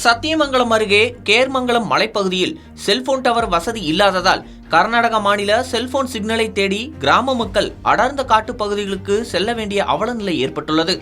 சத்தியமங்கலம் அருகே கேர்மங்கலம் மலைப்பகுதியில் cellphone tower வசதி இல்லாததால் கர்நாடக மாநில செல்போன் சிக்னலை தேடி கிராம மக்கள் அடர்ந்த காட்டு பகுதிகளுக்கு செல்ல வேண்டிய அவலநிலை ஏற்பட்டுள்ளது.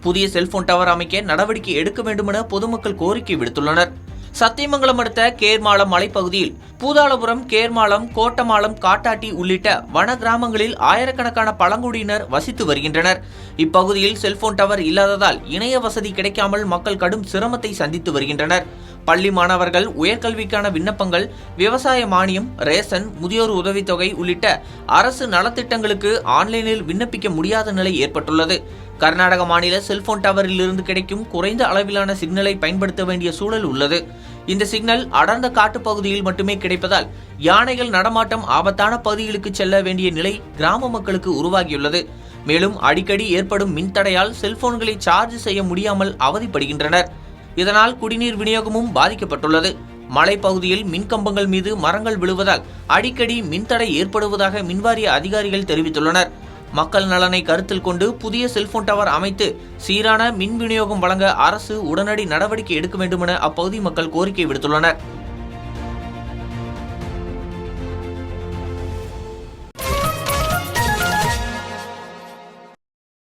புதிய செல்போன் டவர் அமைக்க நடவடிக்கை எடுக்க வேண்டும் என பொதுமக்கள் கோரிக்கை விடுத்துள்ளனர். சத்தியமங்கலம் அடுத்த கேர்மாலம் மலைப்பகுதியில் பூதாளபுரம், கேர்மாலம், கோட்டமாலம், காட்டாட்டி உள்ளிட்ட வன கிராமங்களில் ஆயிரக்கணக்கான பழங்குடியினர் வசித்து வருகின்றனர். இப்பகுதியில் செல்போன் டவர் இல்லாததால் இணைய வசதி கிடைக்காமல் மக்கள் கடும் சிரமத்தை சந்தித்து வருகின்றனர். பள்ளி மாணவர்கள் உயர்கல்விக்கான விண்ணப்பங்கள், விவசாய மானியம், ரேஷன், முதியோர் உதவித்தொகை உள்ளிட்ட அரசு நலத்திட்டங்களுக்கு ஆன்லைனில் விண்ணப்பிக்க முடியாத நிலை ஏற்பட்டுள்ளது. கர்நாடக மாநில செல்போன் டவரில் இருந்து கிடைக்கும் குறைந்த அளவிலான சிக்னலை பயன்படுத்த வேண்டிய சூழல் உள்ளது. இந்த சிக்னல் அடர்ந்த காட்டு பகுதியில் மட்டுமே கிடைப்பதால் யானைகள் நடமாட்டம் ஆபத்தான பகுதிகளுக்கு செல்ல வேண்டிய நிலை கிராம மக்களுக்கு உருவாகியுள்ளது. மேலும் அடிக்கடி ஏற்படும் மின்தடையால் செல்போன்களை சார்ஜ் செய்ய முடியாமல் அவதிப்படுகின்றனர். இதனால் குடிநீர் விநியோகமும் பாதிக்கப்பட்டுள்ளது. மலைப்பகுதியில் மின்கம்பங்கள் மீது மரங்கள் விழுவதால் அடிக்கடி மின்தடை ஏற்படுவதாக மின்வாரிய அதிகாரிகள் தெரிவித்துள்ளனர். மக்கள் நலனை கருத்தில் கொண்டு புதிய செல்போன் டவர் அமைத்து சீரான மின் விநியோகம் வழங்க அரசு உடனடி நடவடிக்கை எடுக்க வேண்டும் என அப்பகுதி மக்கள் கோரிக்கை விடுத்துள்ளனர்.